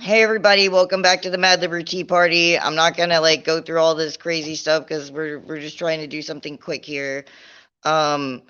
Hey everybody, welcome back to the Mad LiberTEA party. I'm not gonna like go through all this crazy stuff because we're just trying to do something quick here. Um,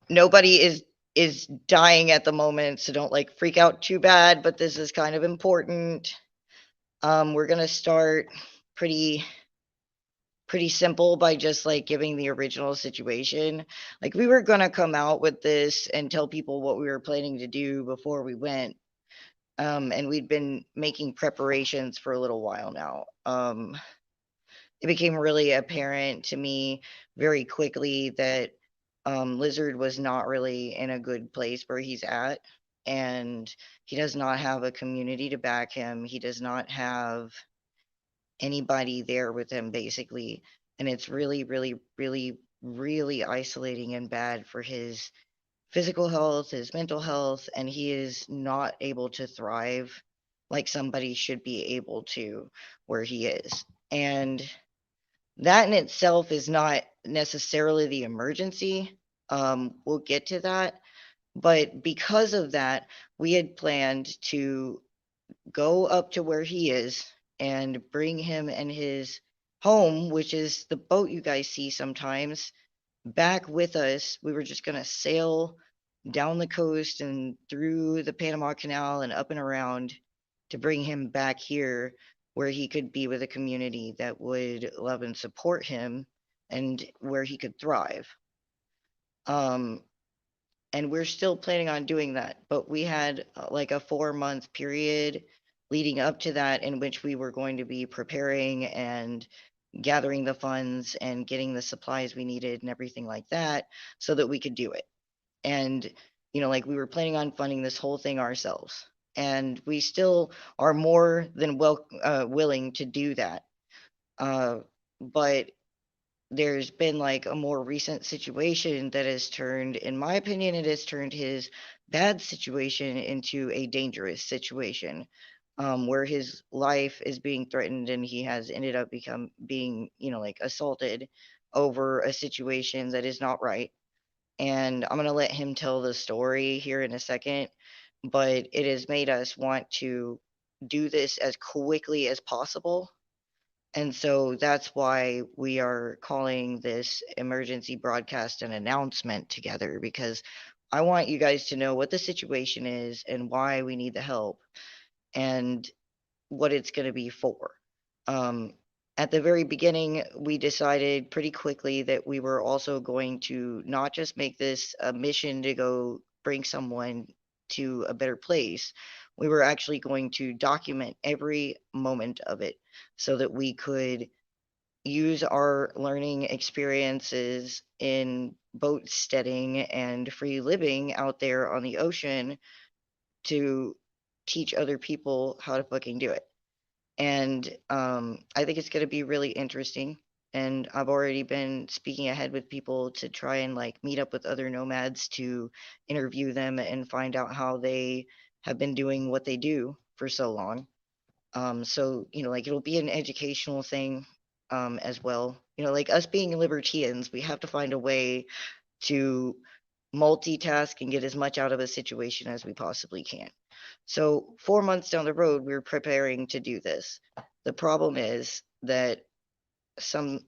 Nobody is dying at the moment, so don't like freak out too bad. But this is kind of important. We're gonna start pretty pretty simple by just like giving the original situation. Like we were gonna come out with this and tell people what we were planning to do before we went. And we'd been making preparations for a little while now. It became really apparent to me very quickly that Lizard was not really in a good place where he's at, and he does not have a community to back him. He does not have anybody there with him, basically, and it's really, really, really, really isolating and bad for his physical health, his mental health, and he is not able to thrive like somebody should be able to where he is. And that in itself is not necessarily the emergency. We'll get to that. But because of that, we had planned to go up to where he is and bring him and his home, which is the boat you guys see sometimes, back with us. We were just going to sail down the coast and through the Panama Canal and up and around to bring him back here where he could be with a community that would love and support him and where he could thrive. Um, and we're still planning on doing that, but we had like a 4 month period leading up to that in which we were going to be preparing and gathering the funds and getting the supplies we needed and everything like that so that we could do it. And like we were planning on funding this whole thing ourselves, and we still are more than willing to do that. But there's been like a more recent situation that has turned, in my opinion, it has turned his bad situation into a dangerous situation, where his life is being threatened and he has ended up being like assaulted over a situation that is not right. And I'm going to let him tell the story here in a second, but it has made us want to do this as quickly as possible. And so that's why we are calling this emergency broadcast an announcement together, because I want you guys to know what the situation is and why we need the help and what it's going to be for. Um, at the very beginning, we decided pretty quickly that we were also going to not just make this a mission to go bring someone to a better place. We were actually going to document every moment of it so that we could use our learning experiences in boat steading and free living out there on the ocean to teach other people how to fucking do it. And I think it's going to be really interesting. And I've already been speaking ahead with people to try and like meet up with other nomads to interview them and find out how they have been doing what they do for so long. So, like it'll be an educational thing as well. Like us being LiberTEAns, we have to find a way to multitask and get as much out of a situation as we possibly can. So 4 months down the road, we are preparing to do this. The problem is that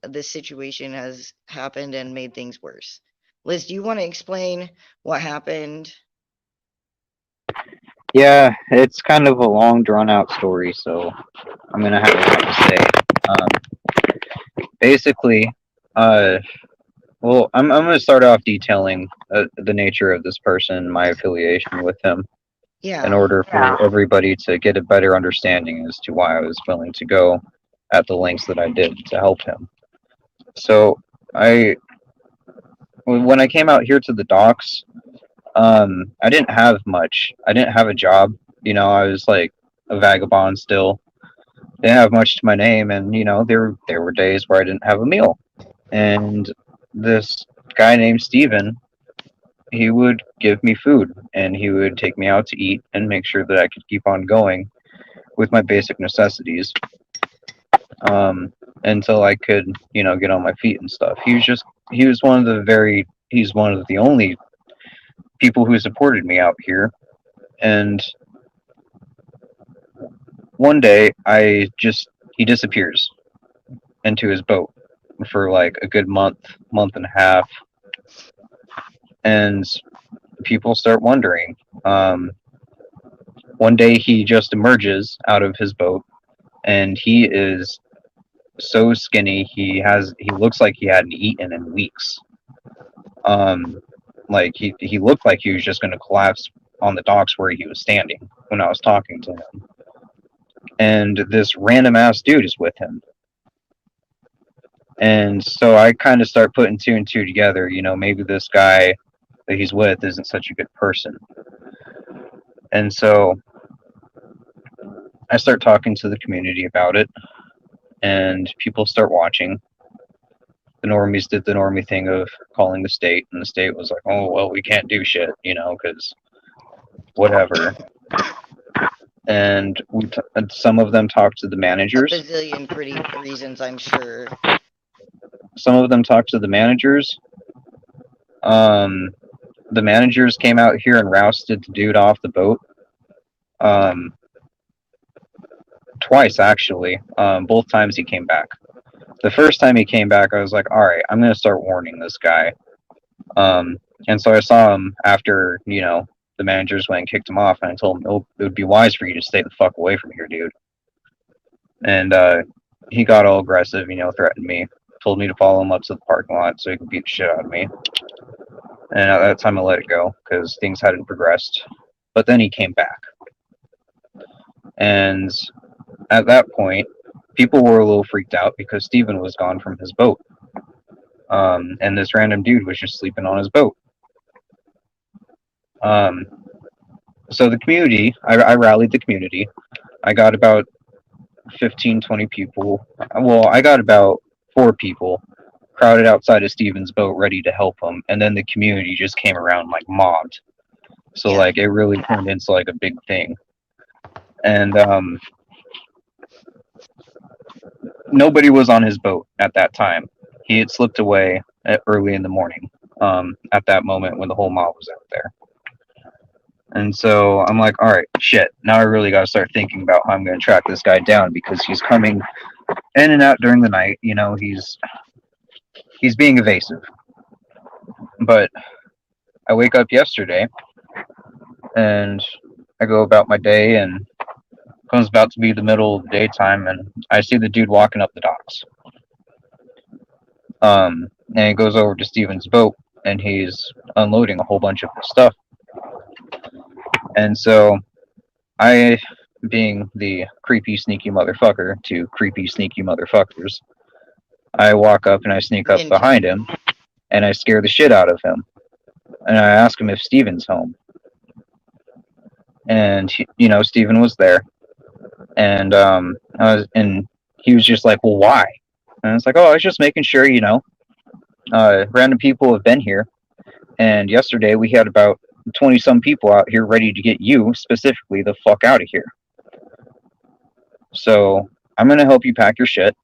this situation has happened and made things worse. Liz, do you want to explain what happened? Yeah, it's kind of a long, drawn out story, so I'm gonna have a lot to say. Basically, uh, well, I'm gonna start off detailing the nature of this person, my affiliation with him, in Yeah. order for everybody to get a better understanding as to why I was willing to go at the lengths that I did to help him. So, I when I came out here to the docks, I didn't have much. I didn't have a job. I was like a vagabond still. Didn't have much to my name, and there were days where I didn't have a meal. And this guy named Steven, he would give me food, and he would take me out to eat and make sure that I could keep on going with my basic necessities, um, until I could get on my feet and stuff. He was one of the very he's one of the only people who supported me out here, and one day, he disappears into his boat for like a good month and a half, and people start wondering. Um, One day he just emerges out of his boat, and he is so skinny. He looks like he hadn't eaten in weeks. Um, like he looked like he was just going to collapse on the docks where he was standing when I was talking to him. And this random ass dude is with him. And so I kind of start putting two and two together. You know, maybe this guy that he's with isn't such a good person. And so I start talking to the community about it, and people start watching. The normies did the normie thing of calling the state, and the state was like, "Oh well, we can't do shit," you know, because whatever. And some of them talked to the A managers. bazillion pretty reasons, I'm sure. Some of them talked to the managers. Um, the managers came out here and rousted the dude off the boat. Um, Twice actually. Both times he came back. The first time he came back, I was like, all right, I'm gonna start warning this guy. Um, and so I saw him after, you know, the managers went and kicked him off, and I told him it would be wise for you to stay the fuck away from here, dude. And he got all aggressive, you know, threatened me, told me to follow him up to the parking lot so he could beat the shit out of me. And at that time, I let it go because things hadn't progressed. But then he came back, and at that point, people were a little freaked out because Steven was gone from his boat. And this random dude was just sleeping on his boat. Um, so the community, I rallied the community. I got about 15, 20 people. Well, I got about 4 people crowded outside of Steven's boat ready to help him. And then the community just came around like mobbed. So Yeah. like it really turned into like a big thing. And nobody was on his boat at that time. He had slipped away early in the morning at that moment when the whole mob was out there. And so I'm like, all right, shit. Now I really got to start thinking about how I'm going to track this guy down because he's coming in and out during the night. You know, he's being evasive. But I wake up yesterday and I go about my day, and it comes about to be the middle of the daytime, and I see the dude walking up the docks. And he goes over to Steven's boat, and he's unloading a whole bunch of his stuff. And so I, being the creepy, sneaky motherfucker to creepy, sneaky motherfuckers, I walk up and I sneak up Indeed. behind him, and I scare the shit out of him. And I ask him if Steven's home. And, you know, Steven was there. And and he was just like, well, why? And it's like, oh, I was just making sure, you know, random people have been here. And yesterday we had about 20 some people out here ready to get you specifically the fuck out of here. So I'm going to help you pack your shit,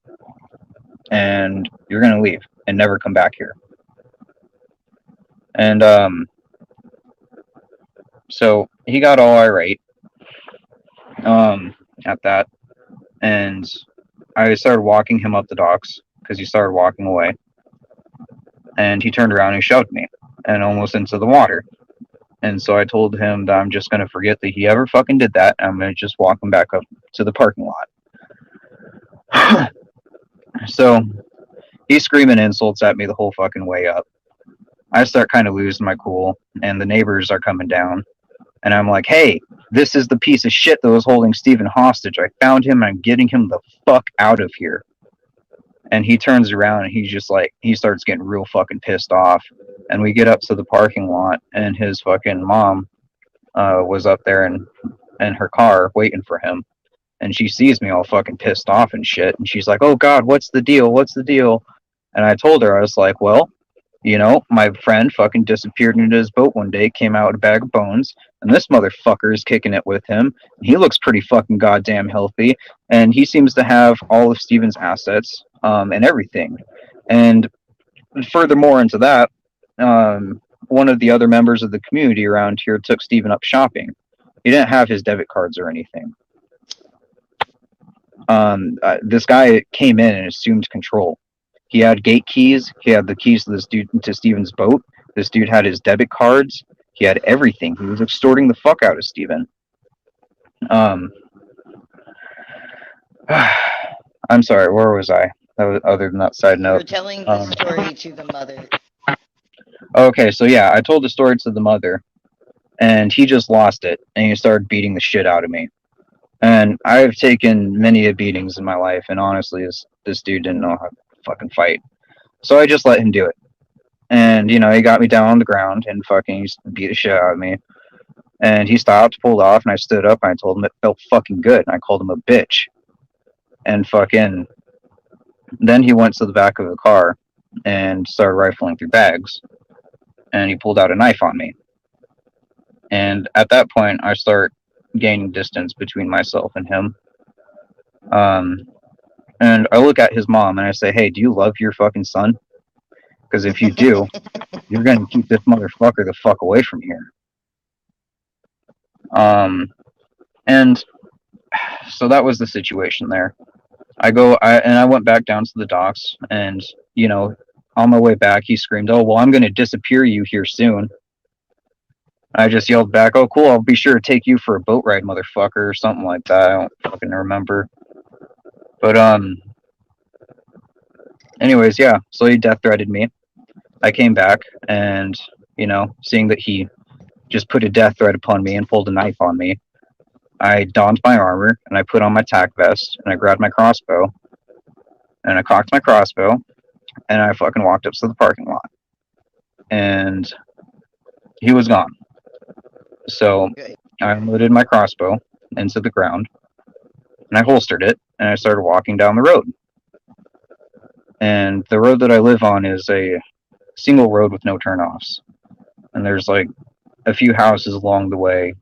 and you're going to leave and never come back here. And so he got all irate at that. And I started walking him up the docks because he started walking away. And he turned around and shoved me and almost into the water. And so I told him that I'm just going to forget that he ever fucking did that. I'm going to just walk him back up to the parking lot. So he's screaming insults at me the whole fucking way up. I start kind of losing my cool, and the neighbors are coming down. And I'm like, hey, this is the piece of shit that was holding Steven hostage. I found him, and I'm getting him the fuck out of here. And he turns around, and he's just like, he starts getting real fucking pissed off. And we get up to the parking lot, and his fucking mom was up there in her car waiting for him. And she sees me all fucking pissed off and shit. And she's like, oh God, what's the deal? What's the deal? And I told her, I was like, well, you know, my friend fucking disappeared into his boat one day, came out with a bag of bones, and this motherfucker is kicking it with him. He looks pretty fucking goddamn healthy, and he seems to have all of Steven's assets and everything. And furthermore into that, one of the other members of the community around here took Steven up shopping. He didn't have his debit cards or anything. This guy came in and assumed control. He had gate keys. He had the keys to this dude to Steven's boat. This dude had his debit cards. He had everything. He was extorting the fuck out of Steven. Um, I'm sorry. Where was I? Other than that side You were note. telling the Um, story to the mother. okay, so yeah, I told the story to the mother, and he just lost it, and he started beating the shit out of me. And I've taken many beatings in my life, and honestly, this dude didn't know how to fucking fight. So I just let him do it. And, he got me down on the ground and fucking beat the shit out of me. And he stopped, pulled off, and I stood up and I told him it felt fucking good. And I called him a bitch. And fucking, then he went to the back of the car and started rifling through bags. And he pulled out a knife on me. And at that point, I start gaining distance between myself and him. Um, and I look at his mom and I say, hey, do you love your fucking son? Because if you do, you're going to keep this motherfucker the fuck away from here. And so that was the situation there. I went back down to the docks, and on my way back, he screamed, "Oh well, I'm going to disappear you here soon." I just yelled back, "Oh cool, I'll be sure to take you for a boat ride, motherfucker," or something like that. I don't fucking remember. But anyways, yeah. So he death threatened me. I came back, and seeing that he just put a death threat upon me and pulled a knife on me, I donned my armor and I put on my tack vest and I grabbed my crossbow and I cocked my crossbow and I fucking walked up to the parking lot and he was gone. So Good. I unloaded my crossbow into the ground and I holstered it and I started walking down the road. And the road that I live on is a single road with no turnoffs. And there's like a few houses along the way.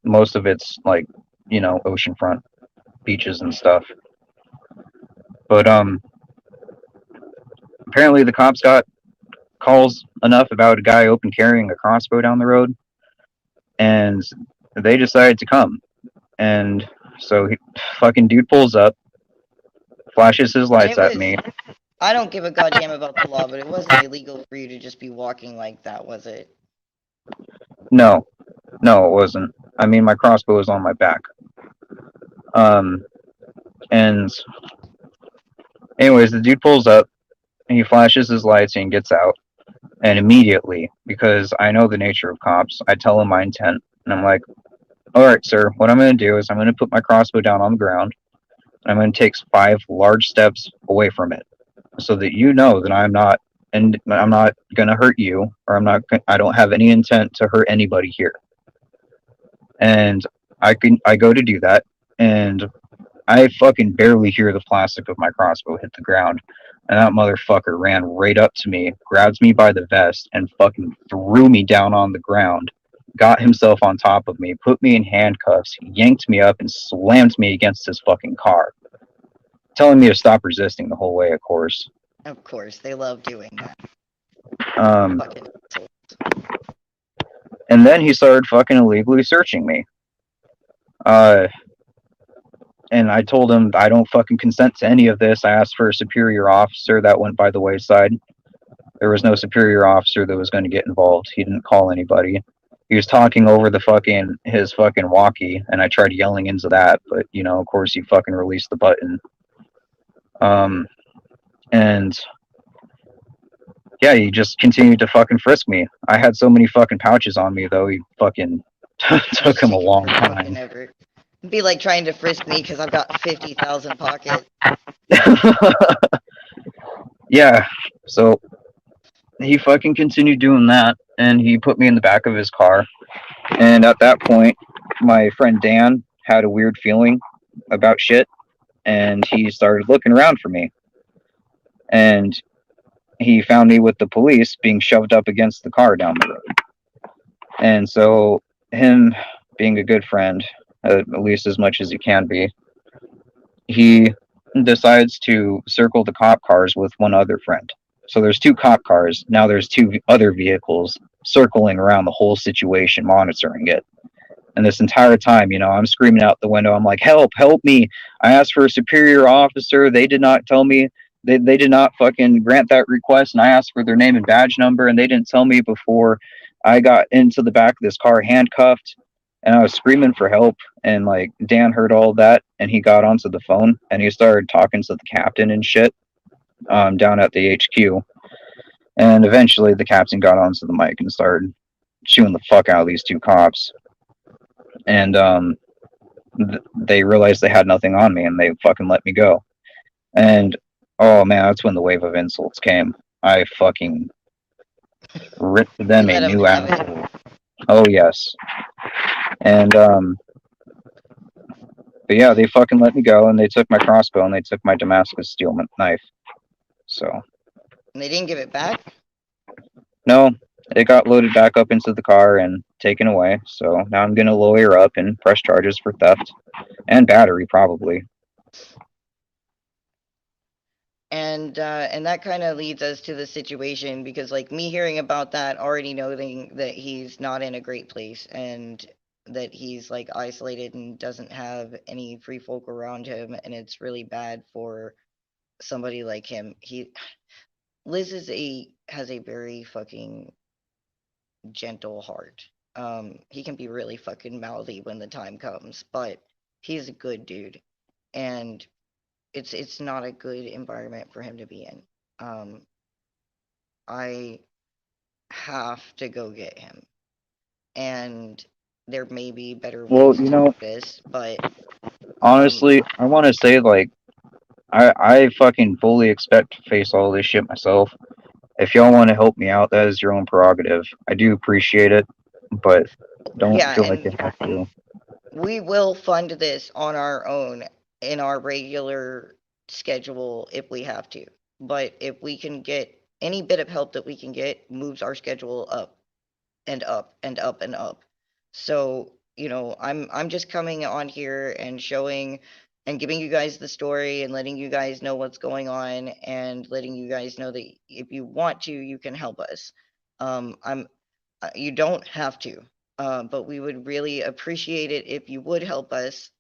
Most of it's like, oceanfront beaches and stuff. But apparently the cops got calls enough about a guy open carrying a crossbow down the road, and they decided to come. And so fucking dude pulls up, flashes his And lights it at was, me. I don't give a goddamn about the law, but it wasn't illegal for you to just be walking like that, was it? No, no, it wasn't. I mean, my crossbow was on my back. Um, and anyways, the dude pulls up, and he flashes his lights and gets out. And immediately, because I know the nature of cops, I tell him my intent, and I'm like, "All right, sir. What I'm going to do is I'm going to put my crossbow down on the ground, and I'm going to take 5 large steps away from it, so that you know that I'm not going to hurt you, or I don't have any intent to hurt anybody here." And I go to do that, and I fucking barely hear the plastic of my crossbow hit the ground. And that motherfucker ran right up to me, grabs me by the vest, and fucking threw me down on the ground. Got himself on top of me, put me in handcuffs, yanked me up, and slammed me against his fucking car. Telling me to stop resisting the whole way, of course. Of course, they love doing that. Um, Fucking assholes. and then he started fucking illegally searching me. Uh, and I told him I don't fucking consent to any of this. I asked for a superior officer. That went by the wayside. There was no superior officer that was going to get involved. He didn't call anybody. He was talking over his fucking walkie, and I tried yelling into that, but of course, he fucking released the button. And yeah, he just continued to fucking frisk me. I had so many fucking pouches on me, though. He fucking took Just him a taking long fucking time. ever. It'd be like trying to frisk me because I've got 50,000 pockets. Yeah, so he fucking continued doing that, and he put me in the back of his car. And at that point, my friend Dan had a weird feeling about shit, and he started looking around for me. And he found me with the police being shoved up against the car down the road. And so, him being a good friend, at least as much as he can be, he decides to circle the cop cars with one other friend. So there's 2 cop cars. Now there's 2 other vehicles circling around the whole situation, monitoring it. And this entire time, I'm screaming out the window. I'm like, help, help me. I asked for a superior officer. They did not tell me. They did not fucking grant that request. And I asked for their name and badge number, and they didn't tell me before I got into the back of this car handcuffed. And I was screaming for help. And like Dan heard all that, and he got onto the phone and he started talking to the captain and shit down at the HQ. And eventually, the captain got onto the mic and started chewing the fuck out of these two cops. And they realized they had nothing on me, and they fucking let me go. And oh man, that's when the wave of insults came. I fucking ripped You them a let him new have it. asshole. Oh yes. And but yeah, they fucking let me go, and they took my crossbow, and they took my Damascus steel knife. So And they didn't give it back. no, it got loaded back up into the car and taken away. So now I'm gonna lawyer up and press charges for theft and battery, probably. And that kind of leads us to the situation because like me hearing about that, already knowing that he's not in a great place and that he's like isolated and doesn't have any free folk around him, and it's really bad for somebody like him. Liz has a very fucking gentle heart. He can be really fucking mouthy when the time comes, but he's a good dude, and it's not a good environment for him to be in. Um, I have to go get him, and there may be better Well, ways to do this, but um, honestly, I want to say like I fucking fully expect to face all this shit myself. If y'all want to help me out, that is your own prerogative. I do appreciate it, but don't yeah, feel like and you have to. we will fund this on our own in our regular schedule if we have to. But if we can get any bit of help that we can get, moves our schedule up and up and up and up. So, I'm just coming on here and showing and giving you guys the story and letting you guys know what's going on and letting you guys know that if you want to, you can help us. I'm You don't have to, but we would really appreciate it if you would help us.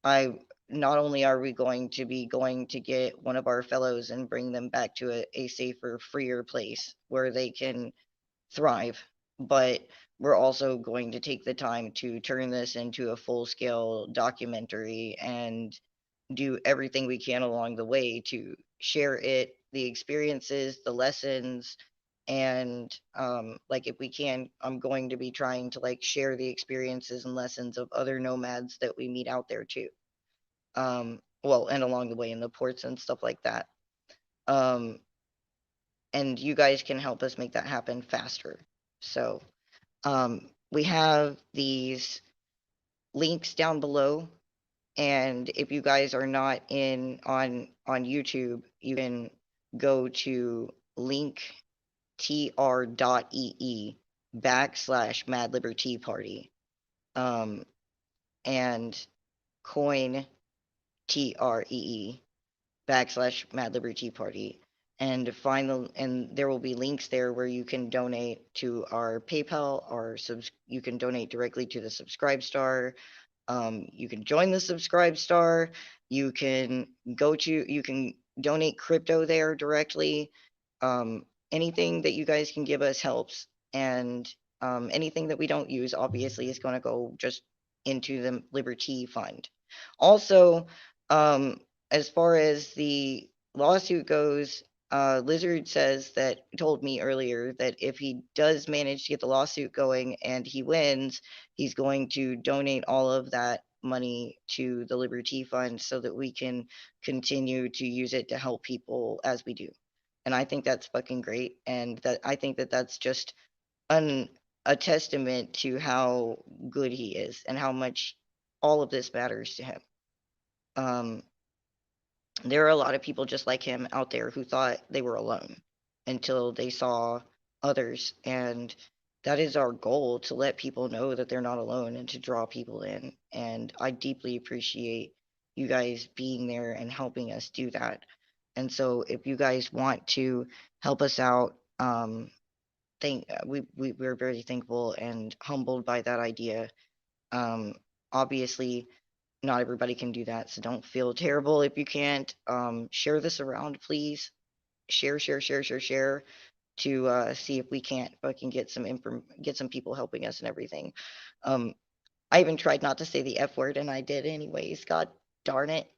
I Not only are we going to get one of our fellows and bring them back to a safer, freer place where they can thrive, but we're also going to take the time to turn this into a full scale documentary and do everything we can along the way to share the experiences, the lessons, and like if we can, I'm going to be trying to like share the experiences and lessons of other nomads that we meet out there too. Well, and along the way in the ports and stuff like that. Um, and you guys can help us make that happen faster. So we have these links down below, and if you guys are not in on YouTube, you can go to linktr.ee / Mad Party, and coin TREE / Mad Party, and and there will be links there where you can donate to our PayPal, you can donate directly to the Subscribe Star. You can join the Subscribe Star. You can donate crypto there directly. Anything that you guys can give us helps, and anything that we don't use obviously is going to go just into the LiberTEA fund. Also, um, as far as the lawsuit goes, Lizard told me earlier that if he does manage to get the lawsuit going and he wins, he's going to donate all of that money to the LiberTEA fund so that we can continue to use it to help people as we do. And I think that's fucking great. And that I think that that's just an a testament to how good he is and how much all of this matters to him. Um, there are a lot of people just like him out there who thought they were alone until they saw others. And that is our goal, to let people know that they're not alone and to draw people in. And I deeply appreciate you guys being there and helping us do that. And so if you guys want to help us out, we're very thankful and humbled by that idea. Um, Obviously, not everybody can do that, so don't feel terrible if you can't. Share this around, please. Share to see if we can't fucking get some people helping us and everything. Um, I even tried not to say the F word and I did anyways. God darn it.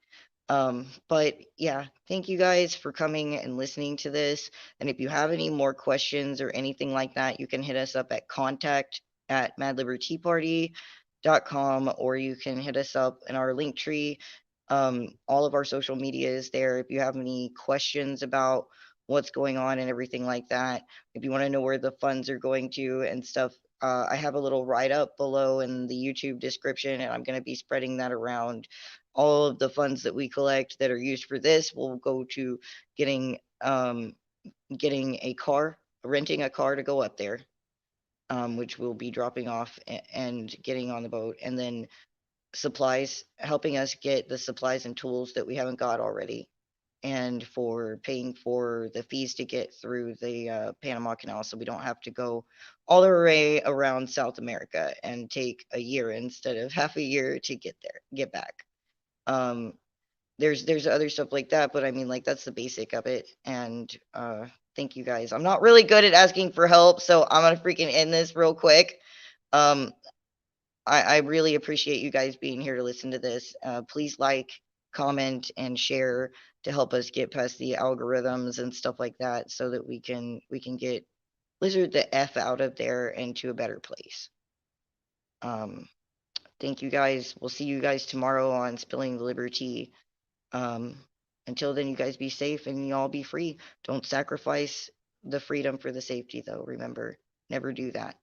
But yeah, thank you guys for coming and listening to this. And if you have any more questions or anything like that, you can hit us up at contact@madliberteaparty.com, or you can hit us up in our link tree. All of our social media is there. If you have any questions about what's going on and everything like that, if you want to know where the funds are going to and stuff, I have a little write up below in the YouTube description, and I'm going to be spreading that around. All of the funds that we collect that are used for this will go to getting getting a car, renting a car to go up there, which we'll be dropping off and getting on the boat, and then supplies, helping us get the supplies and tools that we haven't got already, and for paying for the fees to get through the Panama Canal, so we don't have to go all the way around South America and take a year instead of half a year to get back. Um, there's other stuff like that, but I mean, like, that's the basic of it. And thank you guys. I'm not really good at asking for help, so I'm gonna freaking end this real quick. Um, I really appreciate you guys being here to listen to this. Please like, comment, and share to help us get past the algorithms and stuff like that, so that we can get Lizard the F out of there into a better place. Um, Thank you guys. We'll see you guys tomorrow on Spilling the Liberty. Um, until then, you guys be safe and you all be free. Don't sacrifice the freedom for the safety, though. Remember, never do that.